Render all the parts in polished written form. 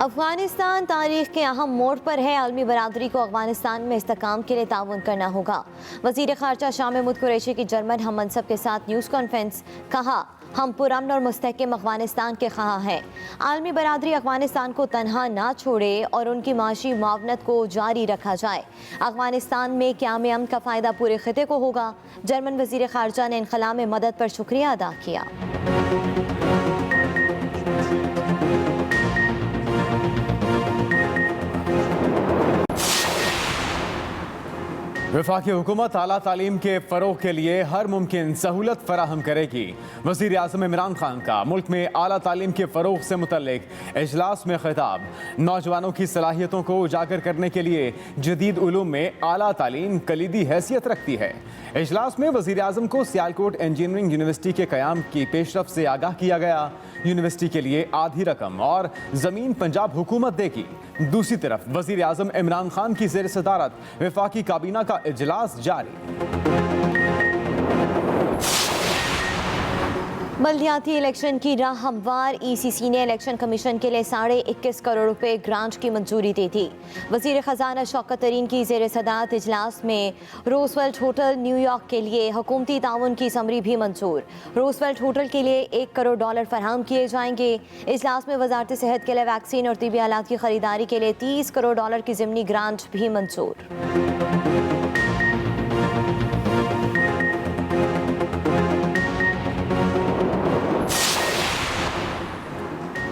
अफगानिस्तान तारीख के अहम मोड़ पर है। आलमी बरादरी को अफगानिस्तान में इस्तेकाम के लिए ताउन करना होगा। वज़ीर ख़ारजा शाह महमूद कुरैशी की जर्मन हम मनसब के साथ न्यूज़ कॉन्फ्रेंस। कहा, हम पुरअमन और मुस्तहकम अफगानिस्तान के ख़्वाह हैं। आलमी बरादरी अफगानिस्तान को तनहा ना छोड़े और उनकी माशी मुआवनत को जारी रखा जाए। अफगानिस्तान में क़याम अमन का फ़ायदा पूरे ख़िते को होगा। जर्मन वज़ीर ख़ारजा ने इनखला में मदद पर शुक्रिया अदा किया। वफाकी हुकूमत आला तालीम के फ़रोग़ के लिए हर मुमकिन सहूलत फराहम करेगी। वज़ीर आज़म इमरान खान का मुल्क में आला तालीम के फ़रोग़ से मुतल्लिक इजलास में खिताब। नौजवानों की सलाहियतों को उजागर करने के लिए जदीद उलूम में आला तालीम कलीदी हैसियत रखती है। इजलास में वज़ीर आज़म को सियालकोट इंजीनियरिंग यूनिवर्सिटी के क़याम की पेशरफ से आगाह किया गया। यूनिवर्सिटी के लिए आधी रकम और ज़मीन पंजाब हुकूमत देगी। दूसरी तरफ वज़ीर आज़म इमरान खान की ज़ेर सदारत वफाकी काबीना का इजलास जारी। बल्दियाती इलेक्शन की राह हमवार। ECC ने इलेक्शन कमीशन के लिए 21.5 करोड़ रुपए ग्रांट की मंजूरी दी थी। वज़ीर ख़जाना शौकत तरीन की ज़ेर सदारत इजलास में रोजवेल्ट होटल न्यूयॉर्क के लिए हुकूमती ताउन की समरी भी मंजूर। रोजवेल्ट होटल के लिए $1 करोड़ फराहम किए जाएंगे। इजलास में वजारत सेहत के लिए वैक्सीन और तिबी आलात की खरीदारी के लिए $30 करोड़ की ज़िमनी ग्रांट भी मंजूर।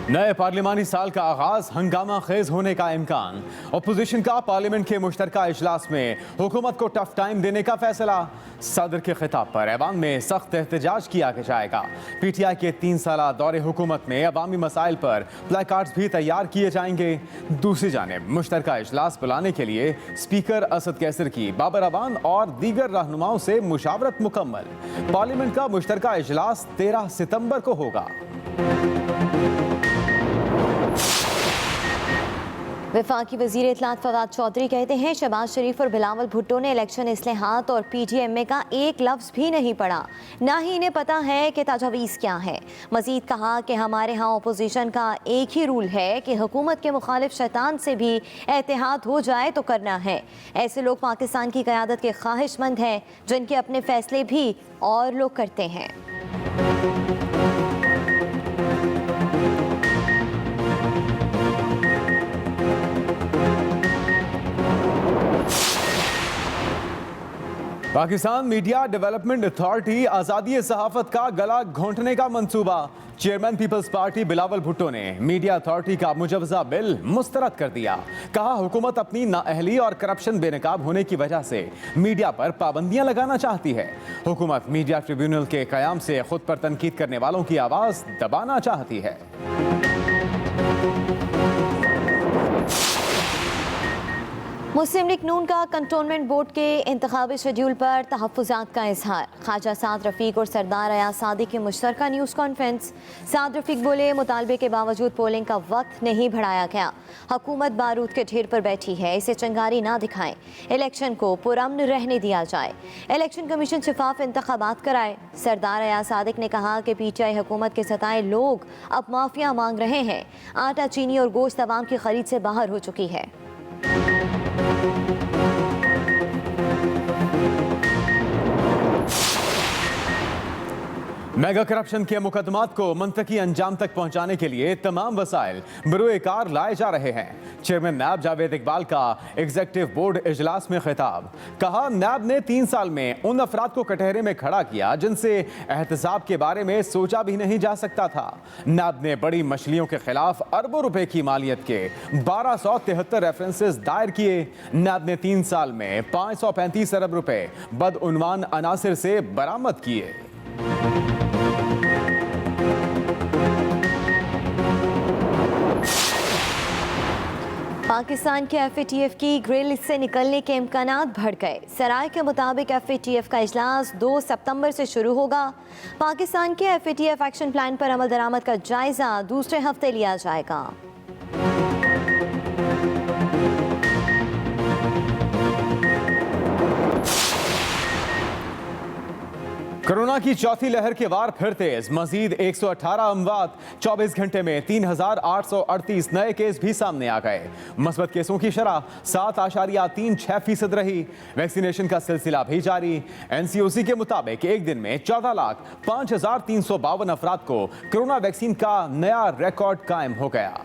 नए पार्लिमानी साल का आगाज हंगामा खेज होने का इम्कान। अपोजिशन का पार्लियामेंट के मुश्तरका इजलास में हुकूमत को टफ टाइम देने का फैसला। सदर के खिताब पर ऐवान में सख्त एहतजाज किया जाएगा। PTI के 3 साला दौरे हुकूमत में अवामी मसाइल पर प्लेकार्ड्स भी तैयार किए जाएंगे। दूसरी जानिब मुश्तरका इजलास बुलाने के लिए स्पीकर असद कैसर की बाबर अवान और दीगर रहनुमाओं से मुशावरत मुकम्मल। पार्लियामेंट का मुश्तरका इजलास 13 सितंबर को होगा। वफाकी वज़ीर इत्तलात फवाद चौधरी कहते हैं, शहबाज शरीफ और बिलावल भुट्टो ने इलेक्शन इस्लाहात और PTMA का एक लफ्ज़ भी नहीं पढ़ा, ना ही इन्हें पता है कि तजवीज़ क्या है। मज़ीद कहा कि हमारे यहाँ अपोजिशन का एक ही रूल है कि हुकूमत के मुखालिफ शैतान से भी एहतियात हो जाए तो करना है। ऐसे लोग पाकिस्तान की क़यादत के ख्वाहिशमंद हैं जिनके अपने फैसले भी और लोग करते हैं। पाकिस्तान मीडिया डेवलपमेंट अथॉरिटी आज़ादी सहाफ़त का गला घोंटने का मंसूबा। Chairman Peoples Party Bilawal Bhutto ने मीडिया अथॉरिटी का मुजवजा बिल मुस्तरद कर दिया। कहा, हुकूमत अपनी नाअहली और करप्शन बेनकाब होने की वजह से मीडिया पर पाबंदियां लगाना चाहती है। हुकूमत मीडिया ट्रिब्यूनल के क़याम से खुद पर तनकीद करने वालों की आवाज़ दबाना चाहती है। मुस्लिम लीग नून का कंटोनमेंट बोर्ड के इंतखाबी शेड्यूल पर तहफ़्फ़ुज़ात का इजहार। ख्वाजा साद रफ़ीक और सरदार अयाज सादिक की मुश्तरका न्यूज़ कॉन्फ्रेंस। साद रफ़ीक बोले, मुतालबे के बावजूद पोलिंग का वक्त नहीं बढ़ाया गया। हुकूमत बारूद के ढेर पर बैठी है, इसे चंगारी ना दिखाएं। इलेक्शन को पुरअमन रहने दिया जाए। इलेक्शन कमीशन शफाफ इंतखाबात कराए। सरदार अयाज सादिक ने कहा कि PTI हुकूमत के सताए लोग अब माफिया मांग रहे हैं। आटा, चीनी और गोश्त अवाम की खरीद से बाहर हो चुकी है। मेगा करप्शन के मुकदमात को मंतकी अंजाम तक पहुंचाने के लिए तमाम वसाइल बरूए कार लाए जा रहे हैं। चेयरमैन नैब जावेद इकबाल का एग्जीक्यूटिव बोर्ड इजलास में खिताब। कहा, नैब ने 3 साल में उन अफराद को कटहरे में खड़ा किया जिनसे एहतसाब के बारे में सोचा भी नहीं जा सकता था। नैब ने बड़ी मछलियों के खिलाफ अरबों रुपए की मालियत के 1273 रेफरेंसेस दायर किए। नैब ने 3 साल में 535 अरब रुपए बदउनवान अनासिर से बरामद किए। पाकिस्तान के FATF की ग्रे लिस्ट से निकलने के इम्कानात बढ़ गए। सराय के मुताबिक FATF का इजलास 2 सितंबर से शुरू होगा। पाकिस्तान के FATF एक्शन प्लान पर अमल दरामद का जायजा दूसरे हफ्ते लिया जाएगा। कोरोना की चौथी लहर के वार फिर तेज, मजीद 118 अमवात, 24 घंटे में 3,838 नए केस भी सामने आ गए। मस्बत केसों की शरह 7.36% रही। वैक्सीनेशन का सिलसिला भी जारी। एनसीओसी के मुताबिक एक दिन में 14,05,352 अफराद को कोरोना वैक्सीन का नया रिकॉर्ड कायम हो गया।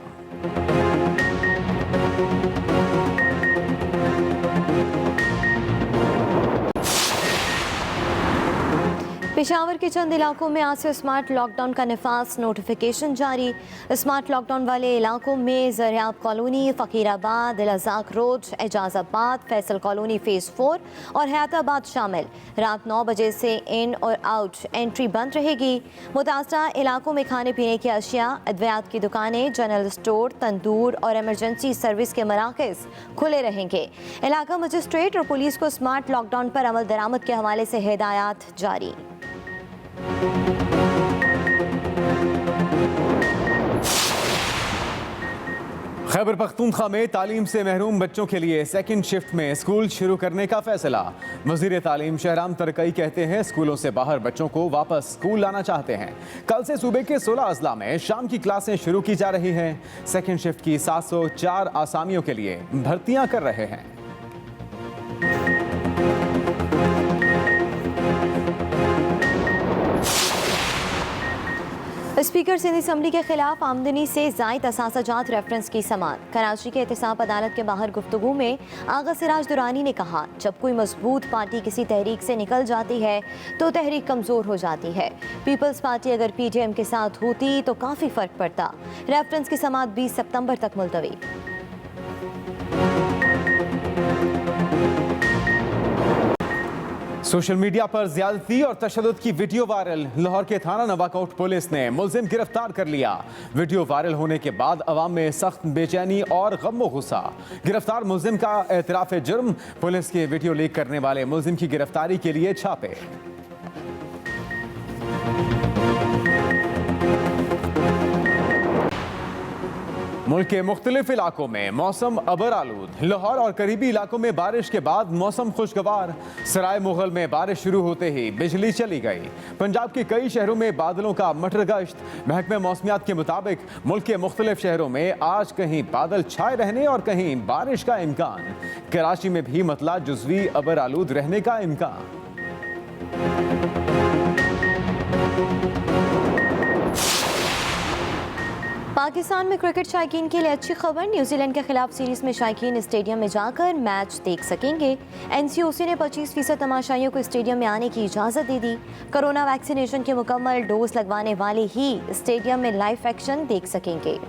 पेशावर के चंद इलाकों में आज से स्मार्ट लॉकडाउन का नफाज नोटिफिकेशन जारी। स्मार्ट लॉकडाउन वाले इलाकों में Zaryab colony, Faqirabad, Dilrazak road, Ejazabad, Faisal colony phase 4 और हयाताबाद शामिल। रात 9 बजे से इन और आउट एंट्री बंद रहेगी। मुतासरा इलाकों में खाने पीने की अशिया, अद्वियात की दुकानें, जनरल स्टोर, तंदूर और एमरजेंसी सर्विस के मराकज़ खुले रहेंगे। इलाका मजिस्ट्रेट और पुलिस को स्मार्ट लॉकडाउन पर अमल दरामद के हवाले से हिदायत जारी। खैबर पख्तूनख्वा में तालीम से महरूम बच्चों के लिए सेकंड शिफ्ट में स्कूल शुरू करने का फैसला। वज़ीर तालीम शहराम तरकई कहते हैं स्कूलों से बाहर बच्चों को वापस स्कूल लाना चाहते हैं। कल से सूबे के 16 अजला में शाम की क्लासें शुरू की जा रही हैं। सेकंड शिफ्ट की 704 आसामियों के लिए भर्तियां कर रहे हैं। स्पीकर सिंध असम्बली के खिलाफ आमदनी से जायद असासाजात रेफरेंस की समाअत। कराची के एहतसाब अदालत के बाहर गुफ्तगू में आगा सिराज दुरानी ने कहा, जब कोई मजबूत पार्टी किसी तहरीक से निकल जाती है तो तहरीक कमज़ोर हो जाती है। पीपल्स पार्टी अगर PDM के साथ होती तो काफ़ी फ़र्क पड़ता। रेफरेंस की समाअत 20 सितंबर तक मुलतवी। सोशल मीडिया पर ज्यादती और तशद्दुद की वीडियो वायरल। लाहौर के थाना नवाकोट पुलिस ने मुलजिम गिरफ्तार कर लिया। वीडियो वायरल होने के बाद अवाम में सख्त बेचैनी और गम गुस्सा। गिरफ्तार मुलजिम का एतराफ़ जुर्म। पुलिस के वीडियो लीक करने वाले मुलजिम की गिरफ्तारी के लिए छापे। मुल्क के मुख्तलिफ इलाकों में मौसम अबर आलूद। लाहौर और करीबी इलाकों में बारिश के बाद मौसम खुशगवार। सराय मुगल में बारिश शुरू होते ही बिजली चली गई। पंजाब के कई शहरों में बादलों का मटर गश्त। महकमे मौसमियात के मुताबिक मुल्क के मुख्तलिफ शहरों में आज कहीं बादल छाए रहने और कहीं बारिश का इम्कान। कराची में भी मतला जुज़वी अबर आलूद रहने का इम्कान। पाकिस्तान में क्रिकेट शायकीन के लिए अच्छी खबर। न्यूजीलैंड के खिलाफ सीरीज में शायकीन स्टेडियम में जाकर मैच देख सकेंगे। एनसीओसी ने 25% तमाशाइयों को स्टेडियम में आने की इजाज़त दे दी। कोरोना वैक्सीनेशन के मुकम्मल डोज लगवाने वाले ही स्टेडियम में लाइव एक्शन देख सकेंगे।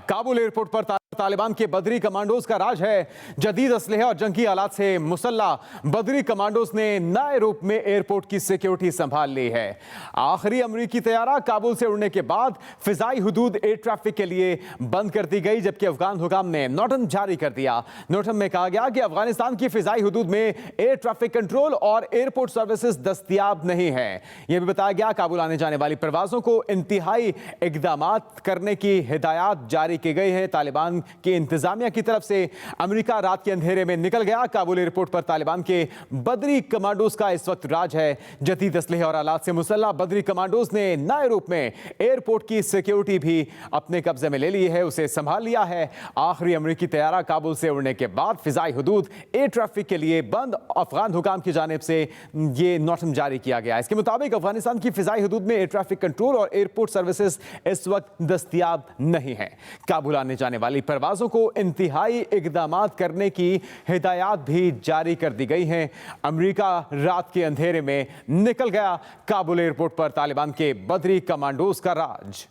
काबुल एयरपोर्ट पर तालिबान के बदरी कमांडोज का राज है। जदीद असलहे और जंगी आलात से मुसल्लह बदरी कमांडोज ने नए रूप में एयरपोर्ट की सिक्योरिटी संभाल ली है। आखिरी अमरीकी तैयारा काबुल से उड़ने के बाद फिजाई हुदूद एयर ट्रैफिक के लिए बंद कर दी गई, जबकि अफगान हुकाम ने नोटम जारी कर दिया। नोटम में कहा गया कि अफगानिस्तान की फिजाई हुदूद में एयर ट्रैफिक कंट्रोल और एयरपोर्ट सर्विसेज दस्तियाब नहीं है। यह भी बताया गया काबुल आने जाने वाली परवाजों को इंतहाई इकदाम करने की हिदायत जारी की गई है। तालिबान की इंतजामिया की तरफ से अमेरिका रात के अंधेरे में निकल गया। काबुल एयरपोर्ट पर तालिबान के बदरी कमांडोज का इस वक्त राज है। जदीद असलहे और आलात से मुसल्लह बदरी कमांडोज ने नए रूप में एयरपोर्ट की सिक्योरिटी भी अपने कब्जे में ले ली है, उसे संभाल लिया है। आखिरी अमेरिकी तैयारा काबुल से उड़ने के बाद फिजाई हुदूद एयर ट्रैफिक के लिए बंद। अफगान हुकाम की जानिब से ये नोटम जारी किया गया। इसके मुताबिक अफगानिस्तान की फिजाई हुदूद में एयर ट्रैफिक कंट्रोल और एयरपोर्ट सर्विसेज इस वक्त दस्तियाब नहीं है। काबुल आने जाने वाली परवाजों को इंतहाई इकदामात करने की हिदायत भी जारी कर दी गई हैं। अमेरिका रात के अंधेरे में निकल गया। काबुल एयरपोर्ट पर तालिबान के बदरी कमांडोज का राज।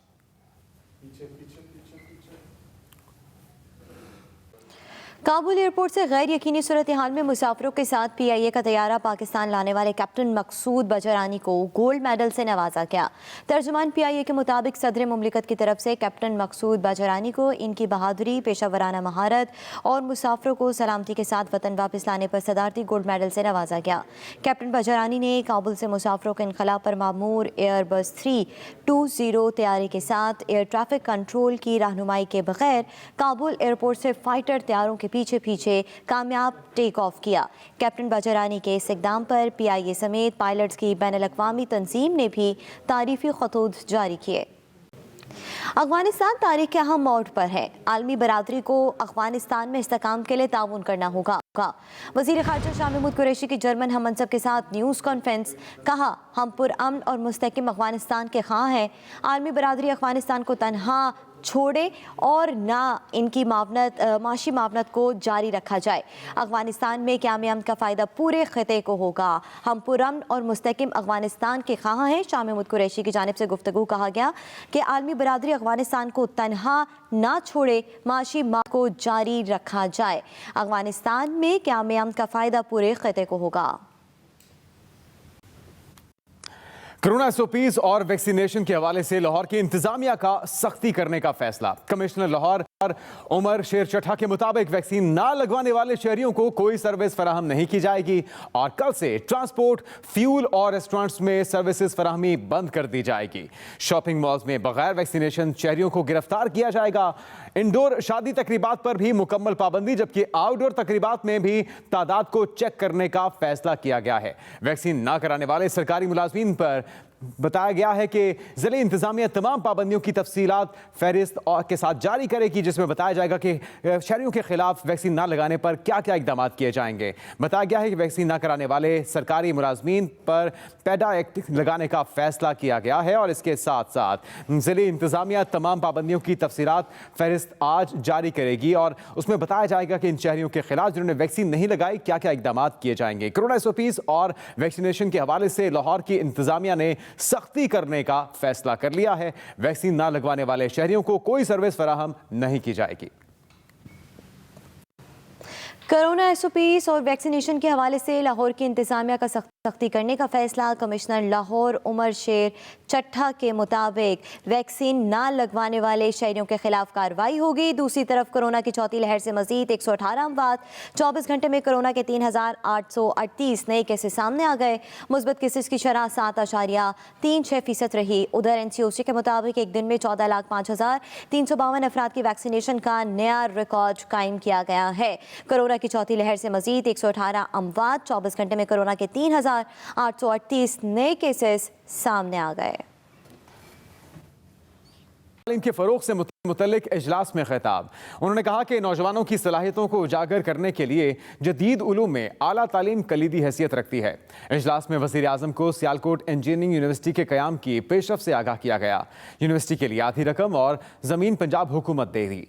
काबुल एयरपोर्ट से गैर यकीनी सूरत हाल में मुसाफिरों के साथ PIA का तैयारा पाकिस्तान लाने वाले कैप्टन मकसूद बजरानी को गोल्ड मेडल से नवाजा गया। तर्जुमान PIA के मुताबिक सदर मुमलिकत की तरफ से कैप्टन मकसूद बजरानी को इनकी बहादुरी, पेशावराना महारत और मुसाफिरों को सलामती के साथ वतन वापस लाने पर सदारती गोल्ड मेडल से नवाजा गया। कैप्टन बजरानी ने काबुल से मुसाफिरों के इनखला पर मामूर एयरबस 320 तैयारी के साथ एयर ट्रैफिक कंट्रोल की रहनुमाई के बगैर काबुल एयरपोर्ट से फाइटर तैयारों के पीछे पीछे कामयाब टेक ऑफ किया। कैप्टन बजरानी के इस इक़दाम पर PIA समेत पायलट्स की बैनुल-अक़वामी तंजीम ने भी तारीफ़ी खतूत जारी किए। अफगानिस्तान तारीख के अहम मोड़ पर है। आलमी बरादरी को अफगानिस्तान में इस्तेहकाम के लिए ताउन करना होगा। वज़ीर ख़ारिजा शाह महमूद कुरैशी की जर्मन हम मनसब के साथ न्यूज़ कॉन्फ्रेंस, कहा हम पुरअमन और मुस्तकिम अफगानिस्तान के ख़्वाह हैं। आलमी बरादरी अफगानिस्तान को तनहा छोड़े और ना इनकी माशी मावनत को जारी रखा जाए। अफगानिस्तान में क़याम का फ़ायदा पूरे ख़िते को होगा। हम पुरअमन और मुस्तकिम अफगानिस्तान के ख़्वाह हैं। शाह महमूद कुरैशी की जानिब से गुफ्तगू कहा गया कि आलमी बरादरी अफगानिस्तान को तनहा ना छोड़े, माशी मावनत को जारी रखा जाए। अफगानिस्तान में क़याम का फ़ायदा पूरे ख़िते को होगा। कोरोना SOPs और वैक्सीनेशन के हवाले से लाहौर की इंतजामिया का सख्ती करने का फैसला। कमिश्नर लाहौर उमर शेर चट्ठा के मुताबिक वैक्सीन ना लगवाने वाले शहरियों को कोई सर्विस फराहम नहीं की जाएगी और कल से ट्रांसपोर्ट, फ्यूल और रेस्टोरेंट्स में सर्विसेज फराहमी बंद कर दी जाएगी। शॉपिंग मॉल्स में बगैर वैक्सीनेशन शहरियों को गिरफ्तार किया जाएगा। इंडोर शादी तकरीबात पर भी मुकम्मल पाबंदी, जबकि आउटडोर तकरीबात में भी तादाद को चेक करने का फैसला किया गया है। वैक्सीन ना कराने वाले सरकारी मुलाजमीन पर बताया गया है कि ज़िले इंतजामिया तमाम पाबंदियों की तफसीलात फहरिस्त के साथ जारी करेगी, जिसमें बताया जाएगा कि शहरियों के खिलाफ वैक्सीन ना लगाने पर क्या क्या इकदाम किए जाएंगे। बताया गया है कि वैक्सीन ना कराने वाले सरकारी मुलाजमीन पर पैडा एक्ट लगाने का फैसला किया गया है और इसके साथ साथ ज़िले इंतजामिया तमाम पाबंदियों की तफसीलात फहरिस्त आज जारी करेगी और उसमें बताया जाएगा कि इन शहरियों के खिलाफ जिन्होंने वैक्सीन नहीं लगाई क्या क्या इकदाम किए जाएंगे। कोरोना SOPs और वैक्सीनेशन के हवाले से लाहौर की इंतजामिया ने सख्ती करने का फैसला कर लिया है। वैक्सीन ना लगवाने वाले शहरियों को कोई सर्विस फराहम नहीं की जाएगी। कोरोना SOPs और वैक्सीनेशन के हवाले से लाहौर की इंतजामिया का सख्ती करने का फैसला। कमिश्नर लाहौर उमर शेर चट्ठा के मुताबिक वैक्सीन ना लगवाने वाले शहरियों के खिलाफ कार्रवाई होगी। दूसरी तरफ कोरोना की चौथी लहर से मजीद 118 अमवात। 24 घंटे में कोरोना के 3838 नए केसेस सामने आ गए। मुस्बत केसेस की शरह 7.36% रही। उधर NCOC के मुताबिक एक दिन में 14,05,352 अफराद की वैक्सीनेशन का नया रिकॉर्ड कायम किया गया है। कोरोना की चौथी लहर से मजीद 118 अमवात। 24 घंटे में कोरोना के 3,838 नए केसेस सामने आ गए। तालीम के फरोग से मुतल्लिक इजलास में खिताब। उन्होंने कहा कि नौजवानों की सलाहियतों को उजागर करने के लिए जदीद उलूम में आला तालीम कलीदी हैसियत रखती है। इजलास में वज़ीर आज़म को सियालकोट इंजीनियरिंग यूनिवर्सिटी के क़याम की पेशरफ से आगाह किया गया। यूनिवर्सिटी के लिए आधी रकम और ज़मीन पंजाब हुकूमत देगी।